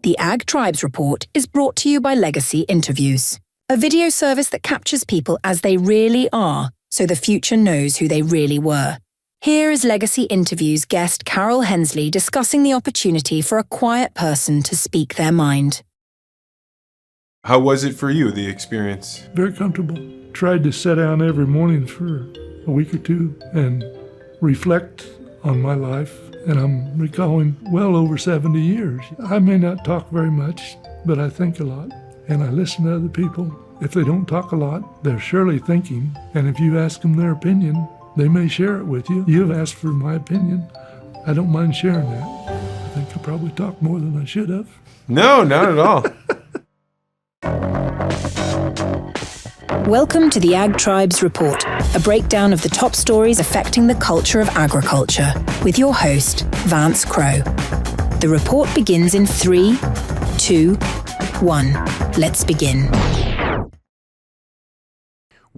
The Ag Tribes Report is brought to you by Legacy Interviews, a video service that captures people as they really are, so the future knows who they really were. Here is Legacy Interviews guest Carol Hensley discussing the opportunity for a quiet person to speak their mind. How was it for you, the experience? Very comfortable. Tried to sit down every morning for a week or two and reflect on my life, and I'm recalling well over 70 years. I may not talk very much, but I think a lot, and I listen to other people. If they don't talk a lot, they're surely thinking, and if you ask them their opinion, they may share it with you. You've asked for my opinion. I don't mind sharing that. I think I probably talked more than I should have. No, not at all. Welcome to the Ag Tribes Report, a breakdown of the top stories affecting the culture of agriculture, with your host, Vance Crowe. The report begins in 3, 2, 1. Let's begin.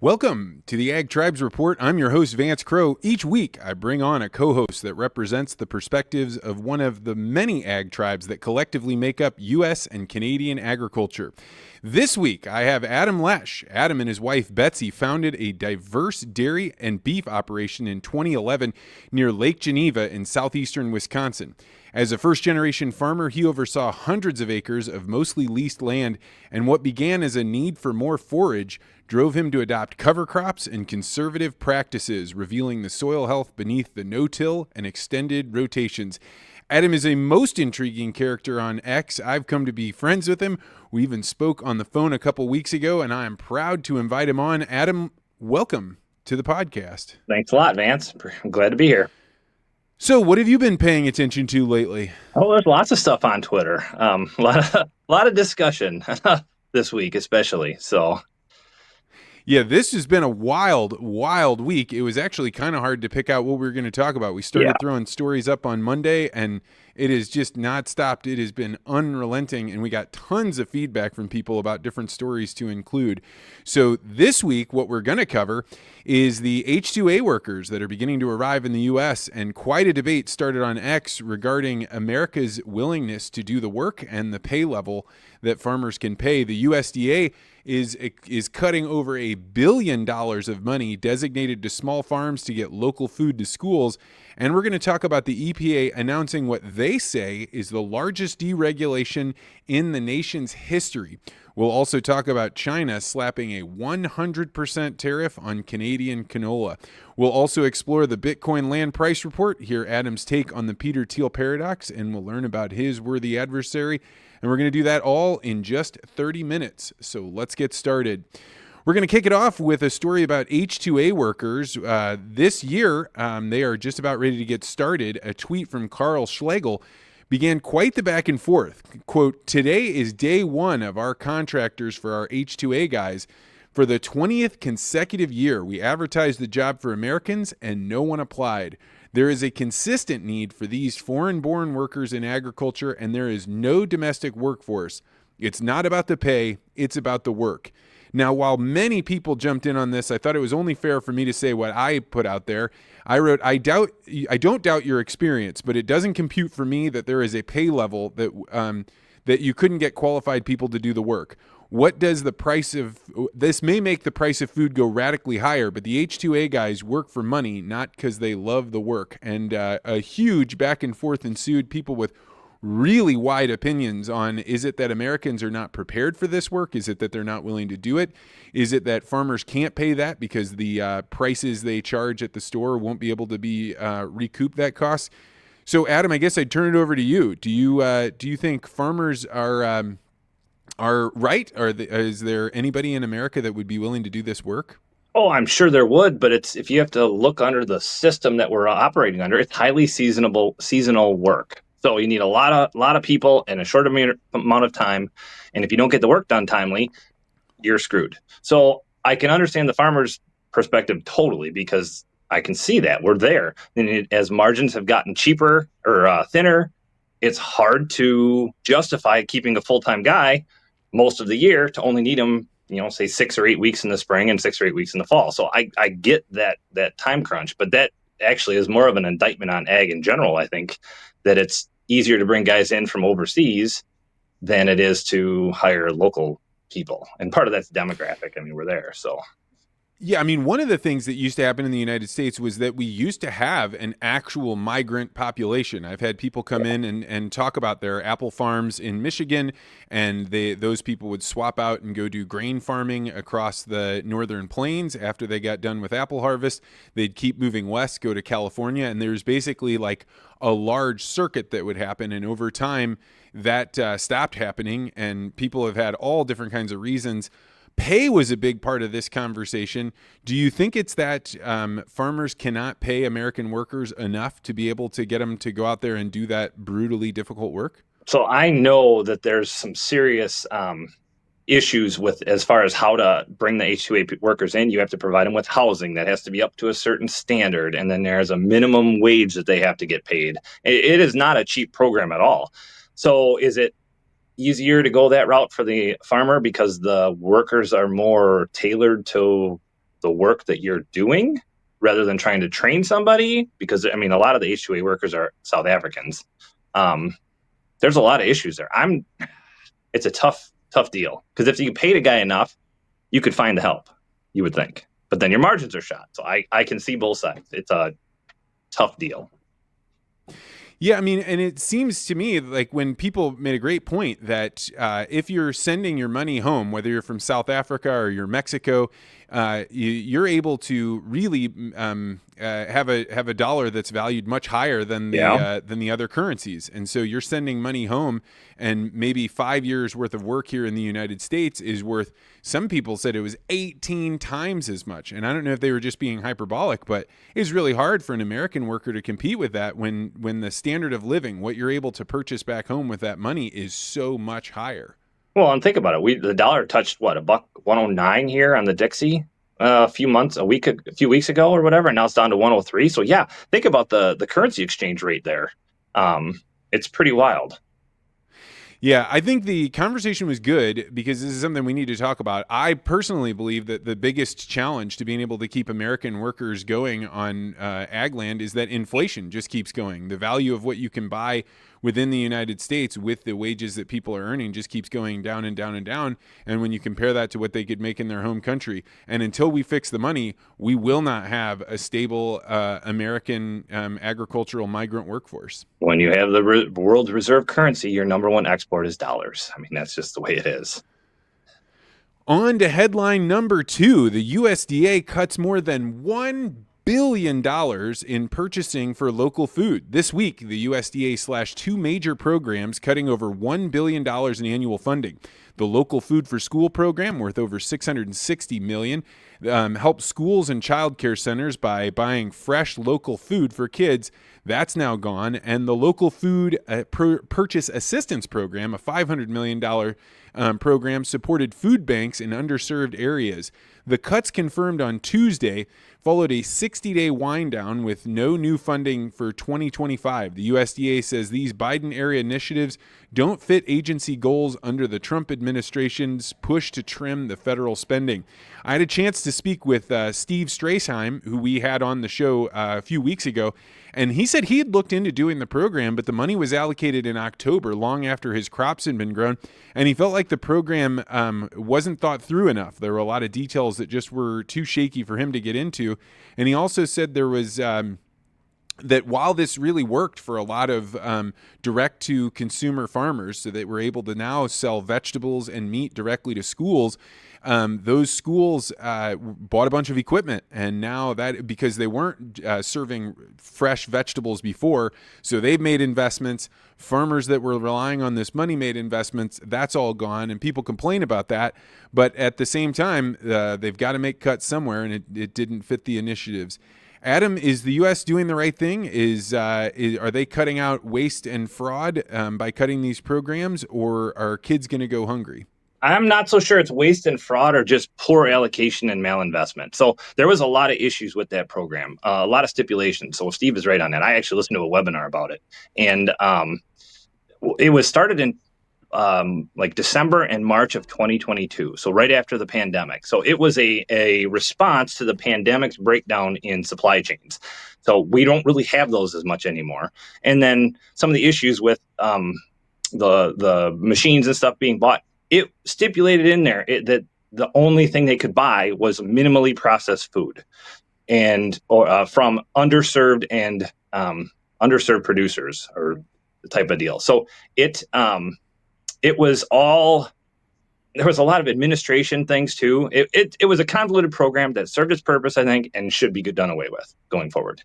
Welcome to the Ag Tribes Report. I'm your host, Vance Crowe. Each week, I bring on a co-host that represents the perspectives of one of the many ag tribes that collectively make up U.S. and Canadian agriculture. This week, I have Adam Lasch. Adam and his wife, Betsy, founded a diverse dairy and beef operation in 2011 near Lake Geneva in southeastern Wisconsin. As a first-generation farmer, he oversaw hundreds of acres of mostly leased land, and what began as a need for more forage drove him to adopt cover crops and conservative practices, revealing the soil health beneath the no-till and extended rotations. Adam is a most intriguing character on X. I've come to be friends with him. We even spoke on the phone a couple weeks ago, and I am proud to invite him on. Adam, welcome to the podcast. Thanks a lot, Vance. I'm glad to be here. So what have you been paying attention to lately? Oh, there's lots of stuff on Twitter. A lot of discussion this week, especially. So, yeah, this has been a wild week. It was actually kind of hard to pick out what we were going to talk about. We started throwing stories up on Monday, and it has just not stopped. It has been unrelenting, and we got tons of feedback from people about different stories to include. So this week, what we're going to cover is the H-2A workers that are beginning to arrive in the U.S., and quite a debate started on X regarding America's willingness to do the work and the pay level that farmers can pay. The USDA is cutting over $1 billion of money designated to small farms to get local food to schools. And we're going to talk about the EPA announcing what they say is the largest deregulation in the nation's history. We'll also talk about China slapping a 100% tariff on Canadian canola. We'll also explore the Bitcoin land price report, hear Adam's take on the Peter Thiel paradox, and we'll learn about his worthy adversary. And we're going to do that all in just 30 minutes. So let's get started. We're going to kick it off with a story about H-2A workers. This year, they are just about ready to get started. A tweet from Carl Schlegel began quite the back and forth. Quote, "Today is day one of our contractors for our H-2A guys. For the 20th consecutive year, we advertised the job for Americans and no one applied. There is a consistent need for these foreign-born workers in agriculture, and there is no domestic workforce. It's not about the pay, it's about the work." Now, while many people jumped in on this, I thought it was only fair for me to say what I put out there. I wrote, I don't doubt your experience, but it doesn't compute for me that there is a pay level that you couldn't get qualified people to do the work. What does the price of this may make the price of food go radically higher, but the H-2A guys work for money, not because they love the work. And a huge back and forth ensued. People with really wide opinions on, is it that Americans are not prepared for this work? Is it that they're not willing to do it? Is it that farmers can't pay that because the prices they charge at the store won't be able to be recoup that cost? So, Adam, I guess I'd turn it over to you. Do you think farmers are right? Is there anybody in America that would be willing to do this work? Oh, I'm sure there would, but if you have to look under the system that we're operating under, it's highly seasonal work. So you need a lot of people in a short amount of time, and if you don't get the work done timely, you're screwed. So I can understand the farmer's perspective totally, because I can see that we're there. And as margins have gotten cheaper or thinner, it's hard to justify keeping a full-time guy most of the year to only need him, say 6 or 8 weeks in the spring and 6 or 8 weeks in the fall. So I get that time crunch, but that actually is more of an indictment on ag in general. I think that it's easier to bring guys in from overseas than it is to hire local people. And part of that's demographic. I mean, we're there. So Yeah, I mean, one of the things that used to happen in the United States was that we used to have an actual migrant population. I've had people come in and talk about their apple farms in Michigan, and those people would swap out and go do grain farming across the northern plains after they got done with apple harvest. They'd keep moving west, go to California, and there's basically like a large circuit that would happen, and over time that stopped happening, and people have had all different kinds of reasons. Pay was a big part of this conversation. Do you think it's that farmers cannot pay American workers enough to be able to get them to go out there and do that brutally difficult work? So I know that there's some serious issues with as far as how to bring the H-2A workers in. You have to provide them with housing that has to be up to a certain standard, and then there's a minimum wage that they have to get paid. It is not a cheap program at all. So is it easier to go that route for the farmer because the workers are more tailored to the work that you're doing rather than trying to train somebody? Because I mean, a lot of the H-2A workers are South Africans. There's a lot of issues there. It's a tough deal, because if you paid a guy enough, you could find the help, you would think, but then your margins are shot. So I can see both sides. It's a tough deal. Yeah, I mean, and it seems to me like when people made a great point that if you're sending your money home, whether you're from South Africa or you're Mexico, you're able to really have a dollar that's valued much higher than the other currencies, and so you're sending money home, and maybe 5 years worth of work here in the United States is worth. Some people said it was 18 times as much, and I don't know if they were just being hyperbolic, but it's really hard for an American worker to compete with that when the standard of living, what you're able to purchase back home with that money, is so much higher. Well, and think about it. The dollar touched what, $1.109 here on the Dixie a few weeks ago or whatever, and now it's down to 103. So yeah, think about the currency exchange rate there. It's pretty wild. Yeah, I think the conversation was good because this is something we need to talk about. I personally believe that the biggest challenge to being able to keep American workers going on ag land is that inflation just keeps going. The value of what you can buy within the United States with the wages that people are earning just keeps going down and down and down. And when you compare that to what they could make in their home country, and until we fix the money, we will not have a stable American agricultural migrant workforce. When you have the world's reserve currency, your number one export is dollars. I mean, that's just the way it is. On to headline number 2. The USDA cuts more than $1 billion in purchasing for local food. This week, the USDA slashed 2 major programs, cutting over $1 billion in annual funding. The Local Food for School program, worth over $660 million, helps schools and child care centers by buying fresh local food for kids. That's now gone. And the Local Food Purchase Assistance Program, a $500 million program, supported food banks in underserved areas. The cuts confirmed on Tuesday followed a 60-day wind down with no new funding for 2025. The USDA says these Biden-era initiatives don't fit agency goals under the Trump administration's push to trim the federal spending. I had a chance to speak with Steve Straisheim, who we had on the show a few weeks ago, and he said he had looked into doing the program, but the money was allocated in October, long after his crops had been grown, and he felt like the program wasn't thought through enough. There were a lot of details that just were too shaky for him to get into, and he also said there was that while this really worked for a lot of direct-to-consumer farmers, so that we're able to now sell vegetables and meat directly to schools, those schools bought a bunch of equipment, and now that, because they weren't serving fresh vegetables before, so they've made investments. Farmers that were relying on this money made investments. That's all gone, and people complain about that. But at the same time, they've got to make cuts somewhere, and it didn't fit the initiatives. Adam, is the U.S. doing the right thing? Are they cutting out waste and fraud by cutting these programs, or are kids going to go hungry? I'm not so sure it's waste and fraud or just poor allocation and malinvestment. So there was a lot of issues with that program, a lot of stipulations. So Steve is right on that. I actually listened to a webinar about it, and it was started in like December and March of 2022. So right after the pandemic. So it was a response to the pandemic's breakdown in supply chains. So we don't really have those as much anymore. And then some of the issues with the machines and stuff being bought, it stipulated in there that the only thing they could buy was minimally processed food, and from underserved and underserved producers, or the type of deal. So it was all, there was a lot of administration things too. It was a convoluted program that served its purpose, I think, and should be done away with going forward.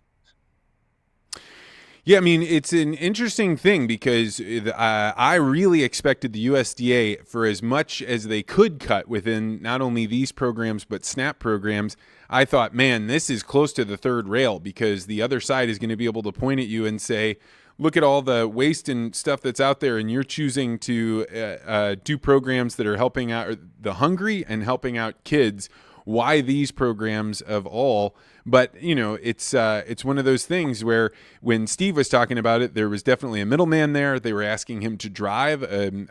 Yeah, I mean, it's an interesting thing because I really expected the USDA, for as much as they could cut within not only these programs but SNAP programs, I thought, man, this is close to the third rail, because the other side is going to be able to point at you and say, look at all the waste and stuff that's out there, and you're choosing to do programs that are helping out the hungry and helping out kids. Why these programs of all? But, you know, it's one of those things where when Steve was talking about it, there was definitely a middleman there. They were asking him to drive.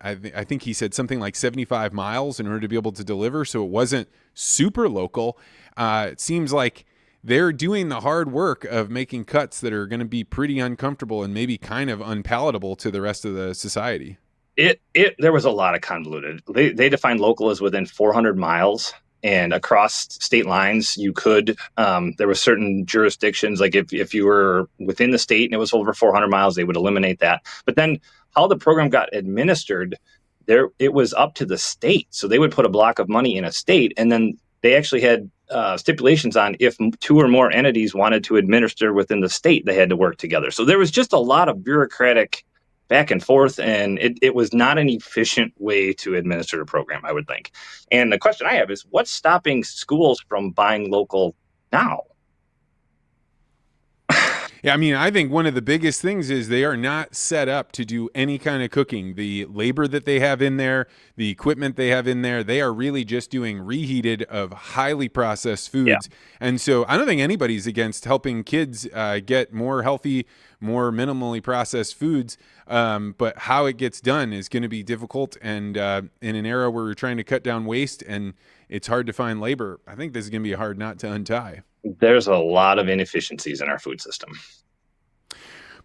I think he said something like 75 miles in order to be able to deliver. So it wasn't super local. It seems like they're doing the hard work of making cuts that are going to be pretty uncomfortable and maybe kind of unpalatable to the rest of the society. There was a lot of convoluted. They defined local as within 400 miles. And across state lines, you could, there were certain jurisdictions, like if you were within the state and it was over 400 miles, they would eliminate that. But then how the program got administered, it was up to the state. So they would put a block of money in a state, and then they actually had stipulations on if two or more entities wanted to administer within the state, they had to work together. So there was just a lot of bureaucratic back and forth, and it was not an efficient way to administer a program, I would think. And the question I have is, what's stopping schools from buying local now? Yeah, I mean, I think one of the biggest things is they are not set up to do any kind of cooking. The labor that they have in there, the equipment they have in there, they are really just doing reheated of highly processed foods. Yeah. And so I don't think anybody's against helping kids get more healthy, more minimally processed foods. But how it gets done is going to be difficult. And in an era where we're trying to cut down waste and it's hard to find labor, I think this is going to be a hard knot to untie. There's a lot of inefficiencies in our food system.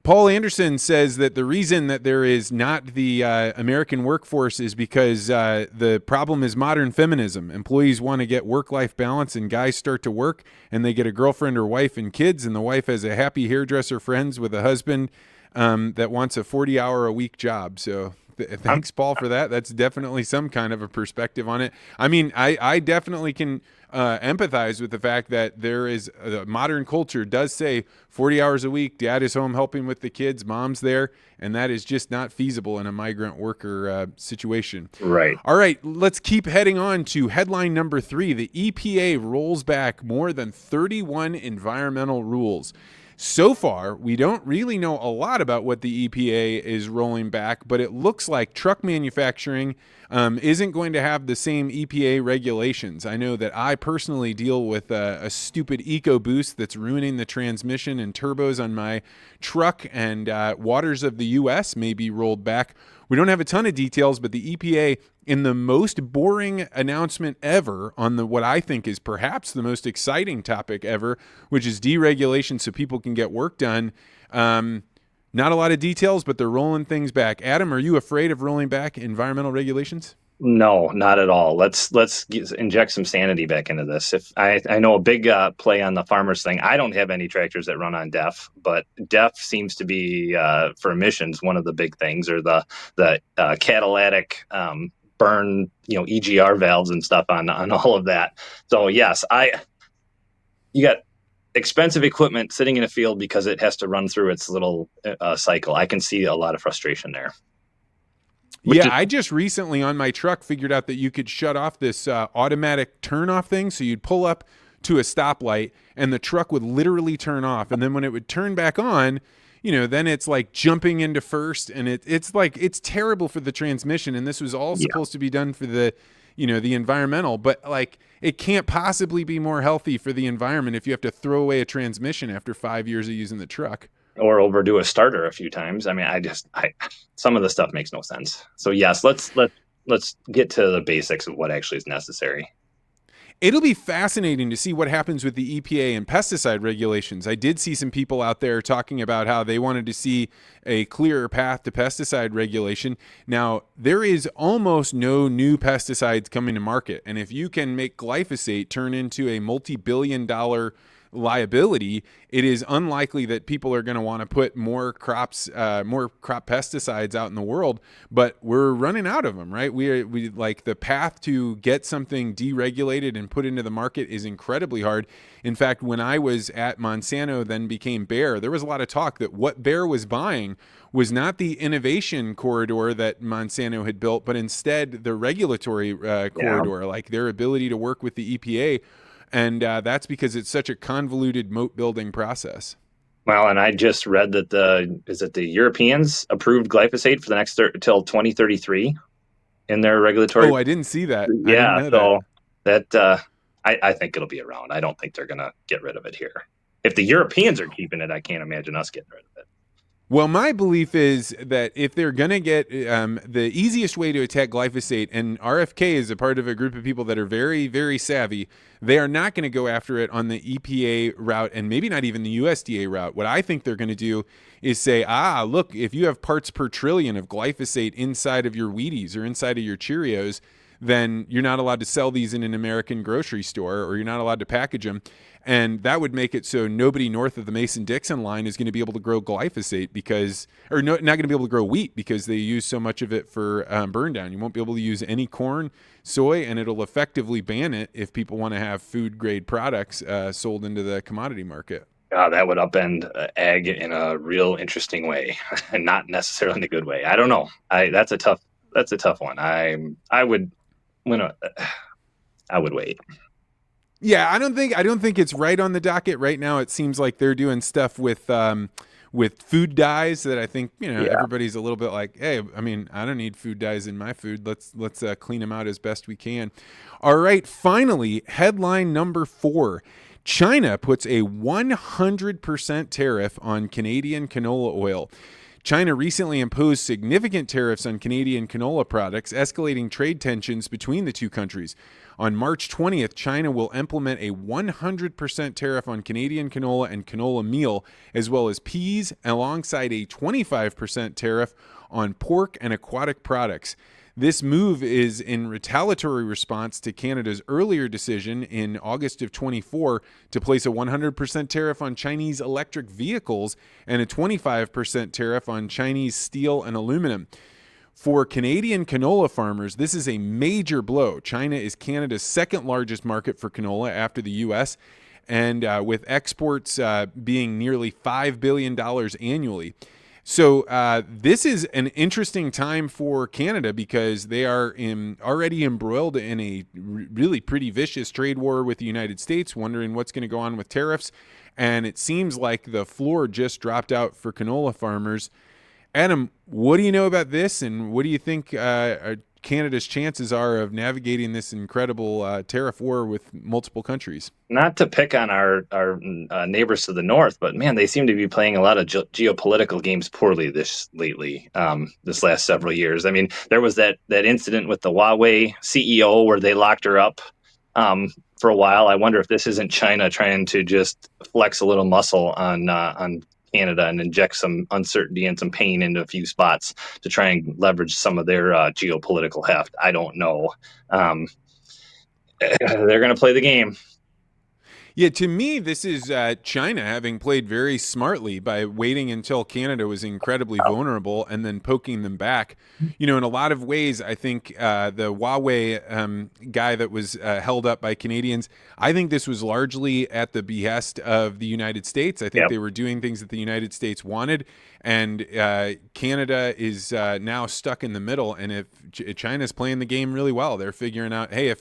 Paul Anderson says that the reason that there is not the American workforce is because the problem is modern feminism. Employees want to get work-life balance, and guys start to work, and they get a girlfriend or wife and kids, and the wife has a happy hairdresser friends with a husband that wants a 40-hour-a-week job. So thanks, Paul, for that. That's definitely some kind of a perspective on it. I mean, I definitely can empathize with the fact that there is modern culture does say 40 hours a week, dad is home helping with the kids, mom's there, and that is just not feasible in a migrant worker situation. Right. All right, let's keep heading on to headline number 3. The EPA rolls back more than 31 environmental rules. So far, we don't really know a lot about what the EPA is rolling back, but it looks like truck manufacturing isn't going to have the same EPA regulations. I know that I personally deal with a stupid EcoBoost that's ruining the transmission and turbos on my truck, and waters of the U.S. may be rolled back. We don't have a ton of details, but the EPA, in the most boring announcement ever on what I think is perhaps the most exciting topic ever, which is deregulation so people can get work done. Not a lot of details, but they're rolling things back. Adam, are you afraid of rolling back environmental regulations? No, not at all. Let's inject some sanity back into this. If I know a big play on the farmers thing. I don't have any tractors that run on DEF, but DEF seems to be for emissions one of the big things, or the catalytic burn, EGR valves and stuff on all of that. So yes, you got expensive equipment sitting in a field because it has to run through its little cycle. I can see a lot of frustration there. I just recently on my truck figured out that you could shut off this automatic turn off thing. So you'd pull up to a stoplight and the truck would literally turn off. And then when it would turn back on, then it's like jumping into first, and it's terrible for the transmission. And this was all supposed to be done for the environmental, but like it can't possibly be more healthy for the environment if you have to throw away a transmission after 5 years of using the truck. Or overdo a starter a few times. I mean, some of the stuff makes no sense. So yes, let's get to the basics of what actually is necessary. It'll be fascinating to see what happens with the EPA and pesticide regulations. I did see some people out there talking about how they wanted to see a clearer path to pesticide regulation. Now, there is almost no new pesticides coming to market. And if you can make glyphosate turn into a multi-billion-dollar liability, it is unlikely that people are going to want to put more crop pesticides out in the world, but we're running out of them, right? We like the path to get something deregulated and put into the market is incredibly hard. In fact, when I was at Monsanto, then became Bayer, there was a lot of talk that what Bayer was buying was not the innovation corridor that Monsanto had built, but instead the regulatory corridor, like their ability to work with the EPA. And that's because it's such a convoluted moat building process. Well, and I just read that the Europeans approved glyphosate for the next till 2033 in their regulatory. Oh, I didn't see that. Yeah, I didn't know so that I think it'll be around. I don't think they're gonna get rid of it here. If the Europeans are keeping it, I can't imagine us getting rid of it. Well, my belief is that if they're going to get the easiest way to attack glyphosate, and RFK is a part of a group of people that are very, very savvy, they are not going to go after it on the EPA route and maybe not even the USDA route. What I think they're going to do is say, look, if you have parts per trillion of glyphosate inside of your Wheaties or inside of your Cheerios, then you're not allowed to sell these in an American grocery store, or you're not allowed to package them. And that would make it so nobody north of the Mason-Dixon line is going to be able to grow glyphosate not going to be able to grow wheat because they use so much of it for burn down. You won't be able to use any corn, soy, and it'll effectively ban it if people want to have food grade products sold into the commodity market. That would upend ag in a real interesting way, and not necessarily in a good way. I don't know. That's a tough one. I would wait. Yeah, I don't think it's right on the docket right now. It seems like they're doing stuff with food dyes that I think, everybody's a little bit like, hey, I mean, I don't need food dyes in my food. Let's clean them out as best we can. All right, finally, headline number 4. China puts a 100% tariff on Canadian canola oil. China recently imposed significant tariffs on Canadian canola products, escalating trade tensions between the two countries. On March 20th, China will implement a 100% tariff on Canadian canola and canola meal, as well as peas, alongside a 25% tariff on pork and aquatic products. This move is in retaliatory response to Canada's earlier decision in August of 24 to place a 100% tariff on Chinese electric vehicles and a 25% tariff on Chinese steel and aluminum. For Canadian canola farmers, this is a major blow. China is Canada's second largest market for canola after the U.S., and with exports being nearly $5 billion annually. So this is an interesting time for Canada because they are already embroiled in a really pretty vicious trade war with the United States, wondering what's going to go on with tariffs. And it seems like the floor just dropped out for canola farmers. Adam, what do you know about this, and what do you think Canada's chances are of navigating this incredible tariff war with multiple countries? Not to pick on our neighbors to the north, but man, they seem to be playing a lot of geopolitical games poorly this last several years. I mean, there was that incident with the Huawei CEO where they locked her up for a while. I wonder if this isn't China trying to just flex a little muscle on Canada and inject some uncertainty and some pain into a few spots to try and leverage some of their geopolitical heft. I don't know. They're going to play the game. Yeah, to me, this is China having played very smartly by waiting until Canada was incredibly vulnerable and then poking them back. You know, in a lot of ways, I think the Huawei guy that was held up by Canadians, I think this was largely at the behest of the United States. I think they were doing things that the United States wanted, and Canada is now stuck in the middle. And if China's playing the game really well, they're figuring out, hey,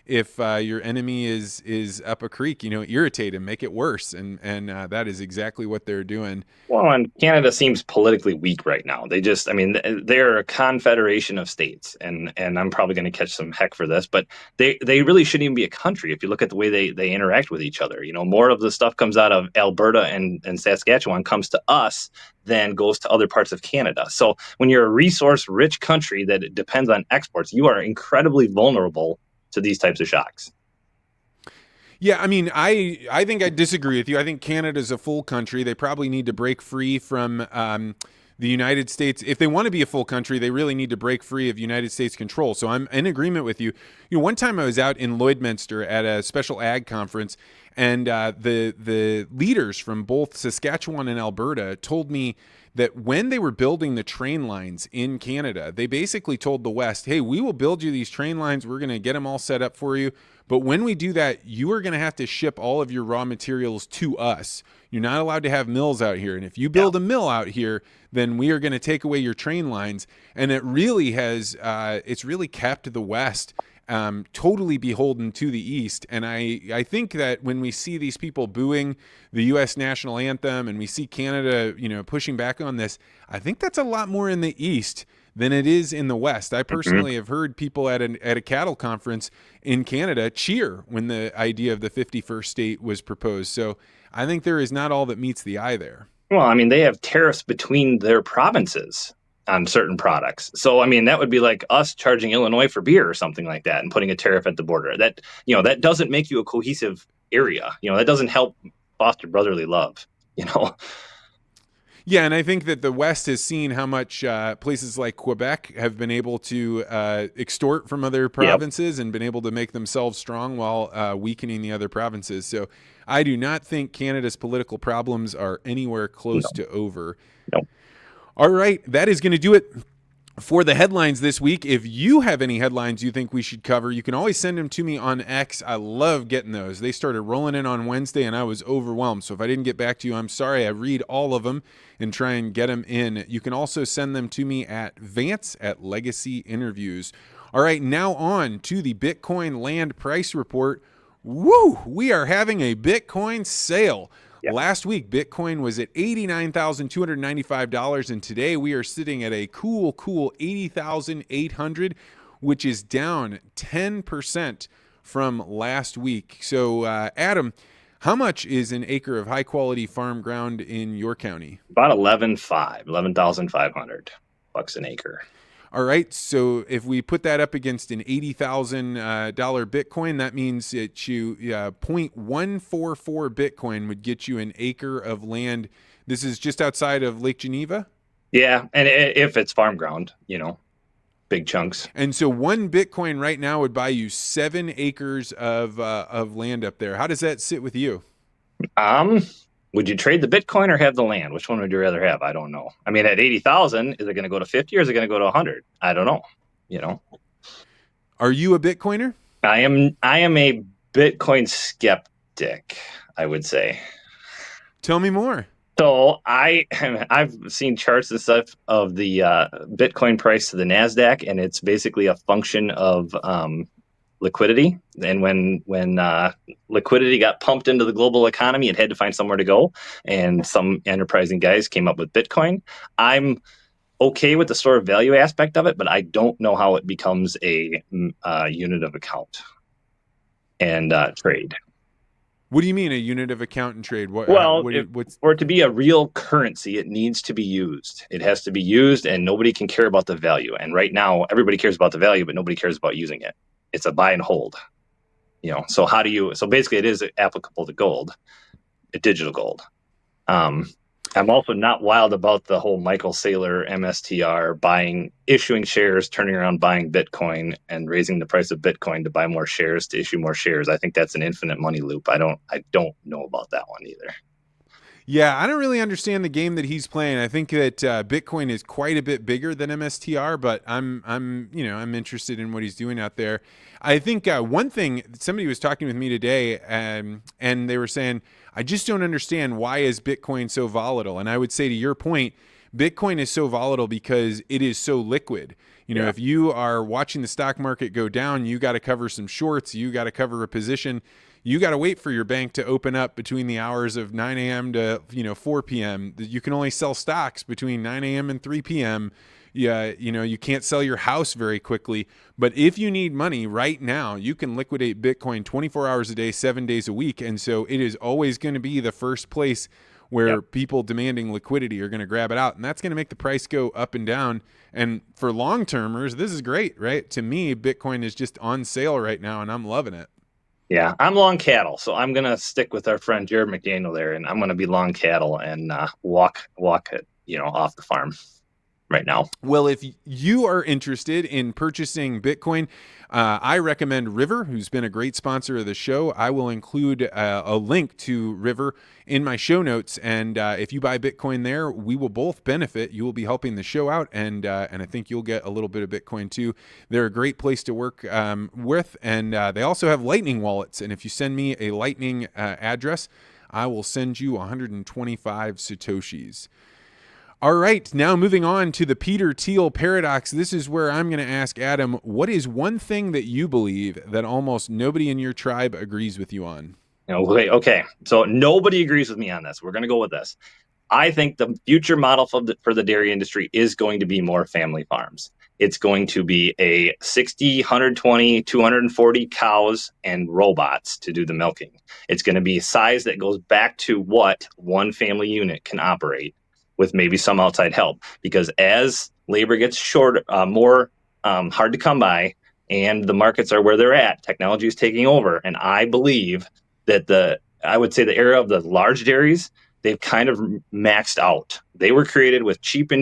if your enemy is up a creek, irritate him, make it worse. And that is exactly what they're doing. Well, and Canada seems politically weak right now. They're a confederation of states, and I'm probably going to catch some heck for this, but they really shouldn't even be a country if you look at the way they interact with each other. More of the stuff comes out of Alberta and Saskatchewan comes to us than goes to other parts of Canada. So when you're a resource-rich country that depends on exports, you are incredibly vulnerable to these types of shocks. Yeah, I mean, I think I disagree with you. I think Canada's a full country. They probably need to break free from the United States. If they want to be a full country, they really need to break free of United States control. So I'm in agreement with you. One time I was out in Lloydminster at a special ag conference, and the leaders from both Saskatchewan and Alberta told me that when they were building the train lines in Canada, they basically told the West, hey, we will build you these train lines. We're going to get them all set up for you. But when we do that, you are going to have to ship all of your raw materials to us. You're not allowed to have mills out here. And if you build a mill out here, then we are going to take away your train lines. And it really has, it's really kept the West totally beholden to the East. And I think that when we see these people booing the U.S. national anthem and we see Canada, pushing back on this, I think that's a lot more in the East than it is in the West. I personally have heard people at a cattle conference in Canada cheer when the idea of the 51st state was proposed. So I think there is not all that meets the eye there. Well, I mean, they have tariffs between their provinces on certain products. So, I mean, that would be like us charging Illinois for beer or something like that and putting a tariff at the border. That, that doesn't make you a cohesive area. That doesn't help foster brotherly love, Yeah, and I think that the West has seen how much places like Quebec have been able to extort from other provinces and been able to make themselves strong while weakening the other provinces. So I do not think Canada's political problems are anywhere close to over. No. All right, that is going to do it for the headlines this week. If you have any headlines you think we should cover, you can always send them to me on X. I love getting those. They started rolling in on Wednesday, and I was overwhelmed. So if I didn't get back to you, I'm sorry. I read all of them and try and get them in. You can also send them to me at Vance at Legacy Interviews. All right, now on to the Bitcoin land price report. Woo! We are having a Bitcoin sale. Yep. Last week, Bitcoin was at $89,295, and today we are sitting at a cool $80,800, which is down 10% from last week. So, Adam, how much is an acre of high-quality farm ground in your county? About $11,500 an acre. All right, so if we put that up against an $80,000 Bitcoin, that means that 0.144 Bitcoin would get you an acre of land. This is just outside of Lake Geneva? Yeah, and if it's farm ground, big chunks. And so 1 Bitcoin right now would buy you 7 acres of land up there. How does that sit with you? Would you trade the Bitcoin or have the land? Which one would you rather have? I don't know. I mean, at 80,000, is it going to go to 50 or is it going to go to 100? I don't know. Are you a Bitcoiner? I am a Bitcoin skeptic, I would say. Tell me more. So I've seen charts and stuff of the Bitcoin price to the NASDAQ, and it's basically a function of liquidity. And when liquidity got pumped into the global economy, it had to find somewhere to go. And some enterprising guys came up with Bitcoin. I'm okay with the store of value aspect of it, but I don't know how it becomes a unit of account and trade. What do you mean a unit of account and trade? For it to be a real currency, it needs to be used. It has to be used, and nobody can care about the value. And right now, everybody cares about the value, but nobody cares about using it. It's a buy and hold. So so basically it is applicable to gold, digital gold. I'm also not wild about the whole Michael Saylor MSTR issuing shares, turning around, buying Bitcoin and raising the price of Bitcoin to buy more shares, to issue more shares. I think that's an infinite money loop. I don't know about that one either. Yeah, I don't really understand the game that he's playing. I think that Bitcoin is quite a bit bigger than MSTR, but I'm interested in what he's doing out there. I think one thing, somebody was talking with me today, and they were saying, I just don't understand, why is Bitcoin so volatile? And I would say, to your point, Bitcoin is so volatile because it is so liquid. If you are watching the stock market go down, you got to cover some shorts, you got to cover a position. You got to wait for your bank to open up between the hours of 9 a.m. to 4 p.m. You can only sell stocks between 9 a.m. and 3 p.m. Yeah, you can't sell your house very quickly. But if you need money right now, you can liquidate Bitcoin 24 hours a day, 7 days a week. And so it is always going to be the first place where people demanding liquidity are going to grab it out. And that's going to make the price go up and down. And for long-termers, this is great, right? To me, Bitcoin is just on sale right now, and I'm loving it. Yeah, I'm long cattle, so I'm gonna stick with our friend Jared McDaniel there, and I'm gonna be long cattle and walk it, off the farm right now. Well, if you are interested in purchasing Bitcoin, I recommend River, who's been a great sponsor of the show. I will include a link to River in my show notes, and if you buy Bitcoin there, we will both benefit. You will be helping the show out, and I think you'll get a little bit of Bitcoin too. They're a great place to work with, and they also have Lightning wallets. And if you send me a Lightning address, I will send you 125 Satoshis. All right, now moving on to the Peter Thiel paradox. This is where I'm going to ask Adam, what is one thing that you believe that almost nobody in your tribe agrees with you on? Okay. So nobody agrees with me on this. We're going to go with this. I think the future model for the dairy industry is going to be more family farms. It's going to be a 60, 120, 240 cows and robots to do the milking. It's going to be a size that goes back to what one family unit can operate with maybe some outside help. Because as labor gets more hard to come by, and the markets are where they're at, technology is taking over. And I believe that I would say the era of the large dairies, they've kind of maxed out. They were created with cheap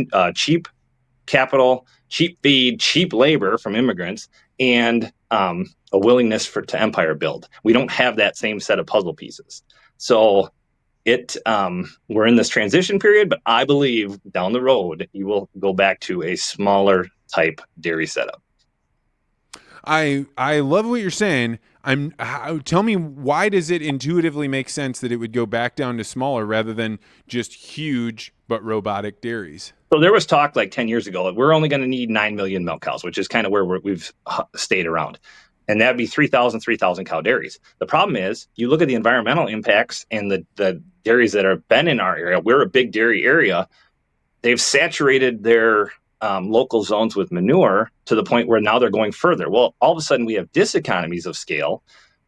capital, cheap feed, cheap labor from immigrants, and a willingness to empire build. We don't have that same set of puzzle pieces. So we're in this transition period, but I believe down the road you will go back to a smaller type dairy setup. I love what you're saying. Tell me, why does it intuitively make sense that it would go back down to smaller rather than just huge but robotic dairies? So there was talk like 10 years ago that we're only going to need 9 million milk cows, which is kind of where we've stayed around. And that'd be 3,000 cow dairies. The problem is you look at the environmental impacts and the dairies that have been in our area. We're a big dairy area. They've saturated their local zones with manure to the point where now they're going further. Well, all of a sudden we have diseconomies of scale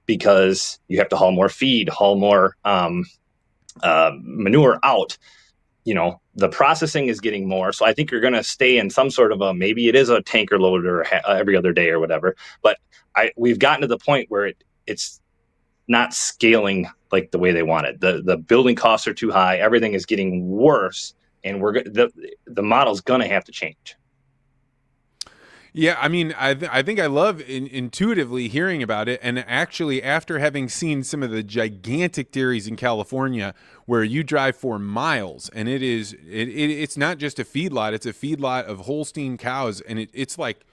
because you have to haul more feed, haul more manure out. The processing is getting more. So I think you're going to stay in some sort of maybe it is a tanker load or every other day or whatever. But we've gotten to the point where it's not scaling like the way they want it. The building costs are too high. Everything is getting worse. And the model's going to have to change. Yeah, I mean, I think I love intuitively hearing about it. And actually, after having seen some of the gigantic dairies in California where you drive for miles and it's not just a feedlot, it's a feedlot of Holstein cows. And it's like,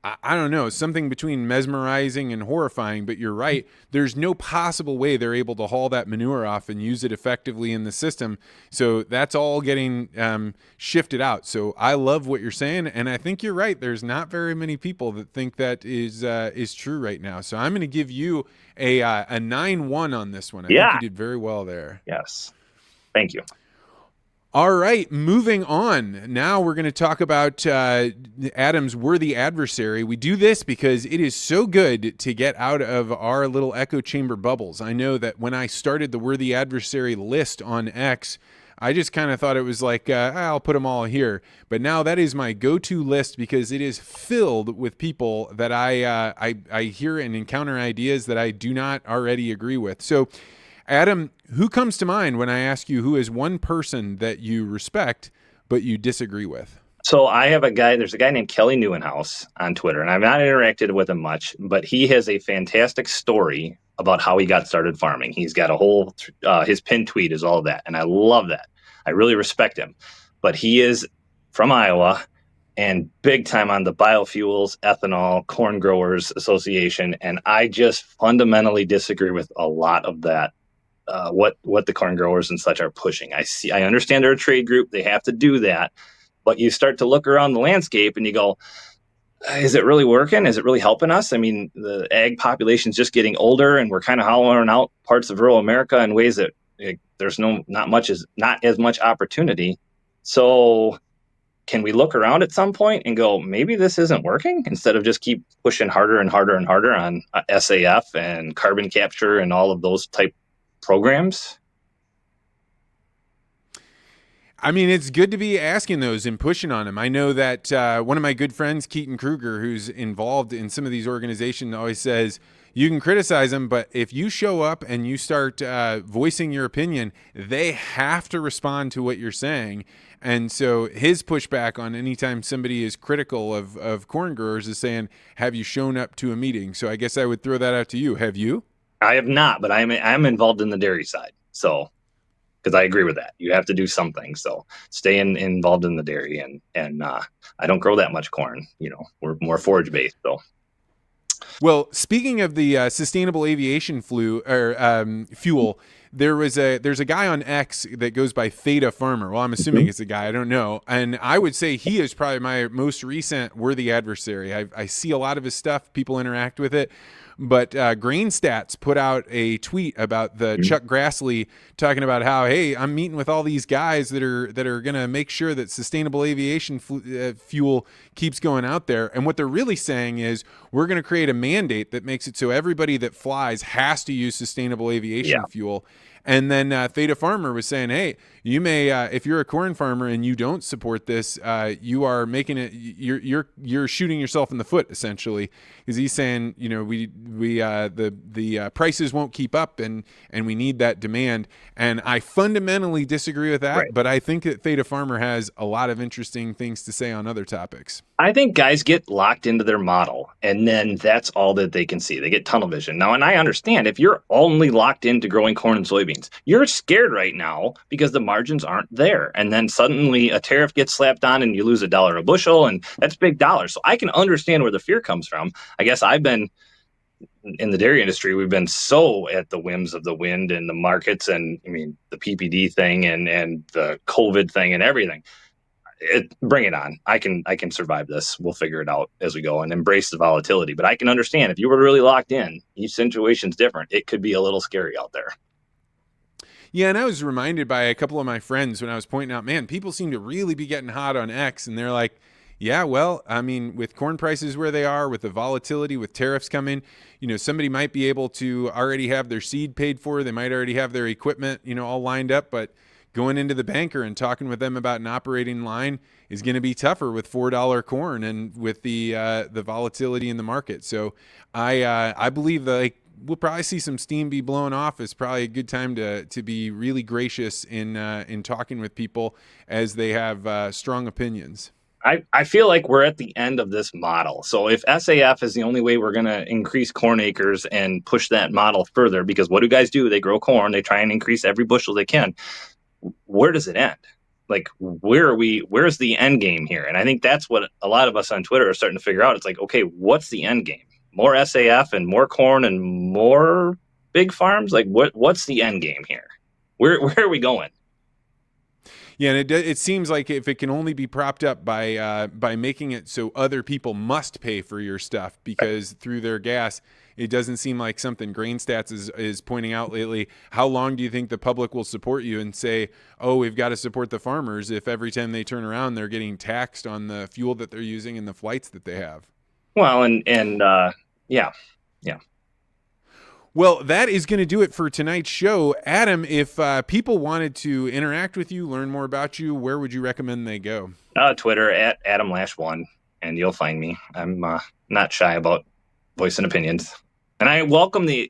I don't know, something between mesmerizing and horrifying, but you're right. There's no possible way they're able to haul that manure off and use it effectively in the system. So that's all getting shifted out. So I love what you're saying, and I think you're right. There's not very many people that think that is true right now. So I'm going to give you a 9-1 on this one. I think you did very well there. Yes. Thank you. All right, moving on. Now we're going to talk about Adam's worthy adversary. We do this because it is so good to get out of our little echo chamber bubbles. I know that when I started the worthy adversary list on X, I just kind of thought it was like, I'll put them all here. But now that is my go-to list because it is filled with people that I hear and encounter ideas that I do not already agree with. So, Adam, who comes to mind when I ask you who is one person that you respect but you disagree with? So there's a guy named Kelly Newenhouse on Twitter, and I've not interacted with him much, but he has a fantastic story about how he got started farming. He's got a whole, his pinned tweet is all of that, and I love that. I really respect him. But he is from Iowa and big time on the biofuels, ethanol, corn growers association, and I just fundamentally disagree with a lot of that. What the corn growers and such are pushing. I understand they're a trade group. They have to do that. But you start to look around the landscape and you go, is it really working? Is it really helping us? I mean, the ag population is just getting older and we're kind of hollowing out parts of rural America in ways that there's not as much opportunity. So can we look around at some point and go, maybe this isn't working instead of just keep pushing harder and harder and harder on SAF and carbon capture and all of those type programs? I mean, it's good to be asking those and pushing on them. I know that one of my good friends, Keaton Kruger, who's involved in some of these organizations, always says, you can criticize them, but if you show up and you start voicing your opinion, they have to respond to what you're saying. And so his pushback on anytime somebody is critical of corn growers is saying, have you shown up to a meeting? So I guess I would throw that out to you. Have you? I have not, but I'm involved in the dairy side. So, because I agree with that, you have to do something. So stay involved in the dairy, and I don't grow that much corn. We're more forage based. So, well, speaking of the sustainable aviation fuel, there's a guy on X that goes by Theta Farmer. Well, I'm assuming it's a guy. I don't know. And I would say he is probably my most recent worthy adversary. I see a lot of his stuff. People interact with it. But Grain Stats put out a tweet about the Chuck Grassley talking about how, hey, I'm meeting with all these guys that are going to make sure that sustainable aviation fuel keeps going out there. And what they're really saying is we're going to create a mandate that makes it so everybody that flies has to use sustainable aviation fuel. And then Theta Farmer was saying, hey, you may, if you're a corn farmer and you don't support this, you are making it, you're shooting yourself in the foot, essentially. Because he's saying, the prices won't keep up, and we need that demand. And I fundamentally disagree with that, but I think that Theta Farmer has a lot of interesting things to say on other topics. I think guys get locked into their model, and then that's all that they can see. They get tunnel vision. Now, and I understand if you're only locked into growing corn and soybeans, you're scared right now because the margins aren't there. And then suddenly a tariff gets slapped on and you lose $1 a bushel, and that's big dollars. So I can understand where the fear comes from. I guess I've been in the dairy industry, we've been so at the whims of the wind and the markets, and I mean, the PPD thing and the COVID thing and everything. Bring it on. I can survive this. We'll figure it out as we go and embrace the volatility. But I can understand if you were really locked in, each situation's different. It could be a little scary out there. Yeah, and I was reminded by a couple of my friends when I was pointing out, man, people seem to really be getting hot on X. And they're like, yeah, well, I mean, with corn prices where they are, with the volatility, with tariffs coming, somebody might be able to already have their seed paid for. They might already have their equipment, all lined up. But going into the banker and talking with them about an operating line is going to be tougher with $4 corn and with the volatility in the market. So I believe that we'll probably see some steam be blown off. It's probably a good time to be really gracious in talking with people as they have strong opinions. I feel like we're at the end of this model. So if SAF is the only way we're going to increase corn acres and push that model further, because what do guys do? They grow corn. They try and increase every bushel they can. Where does it end? Like, where's the end game here? And I think that's what a lot of us on Twitter are starting to figure out. It's like, okay, what's the end game? More SAF and more corn and more big farms? Like, what's the end game here? Where are we going? Yeah, and it seems like if it can only be propped up by making it so other people must pay for your stuff because through their gas, it doesn't seem like something Grain Stats is pointing out lately. How long do you think the public will support you and say, oh, we've got to support the farmers if every time they turn around they're getting taxed on the fuel that they're using and the flights that they have? Well, yeah. Well, that is going to do it for tonight's show. Adam, if people wanted to interact with you, learn more about you, where would you recommend they go? Twitter at AdamLash1, and you'll find me. I'm not shy about voicing opinions, and I welcome the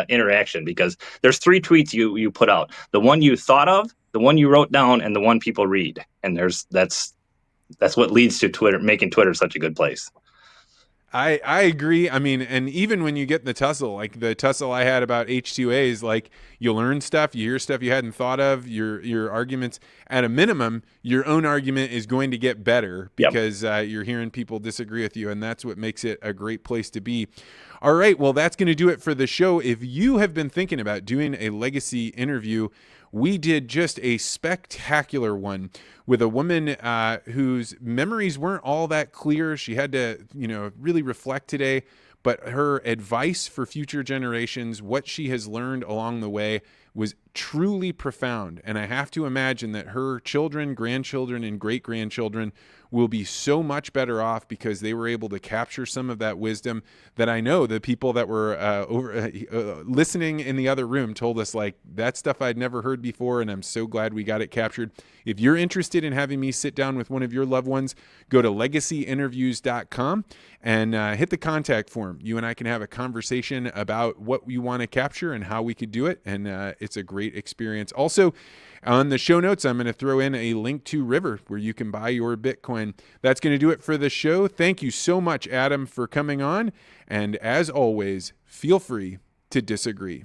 interaction because there's 3 tweets you put out: the one you thought of, the one you wrote down, and the one people read. And that's what leads to Twitter, making Twitter such a good place. I agree. I mean, and even when you get in the tussle, like the tussle I had about H2As, like you learn stuff, you hear stuff you hadn't thought of, your arguments, at a minimum, your own argument is going to get better because you're hearing people disagree with you, and that's what makes it a great place to be. All right, well, that's going to do it for the show. If you have been thinking about doing a legacy interview, we did just a spectacular one with a woman whose memories weren't all that clear. She had to, really reflect today, but her advice for future generations, what she has learned along the way, was truly profound. And I have to imagine that her children, grandchildren, and great-grandchildren will be so much better off because they were able to capture some of that wisdom that I know the people that were listening in the other room told us, like, that stuff I'd never heard before, and I'm so glad we got it captured. If you're interested in having me sit down with one of your loved ones, go to legacyinterviews.com and hit the contact form. You and I can have a conversation about what you want to capture and how we could do it, and it's a great experience. Also, on the show notes, I'm going to throw in a link to River where you can buy your Bitcoin. That's going to do it for the show. Thank you so much, Adam, for coming on. And as always, feel free to disagree.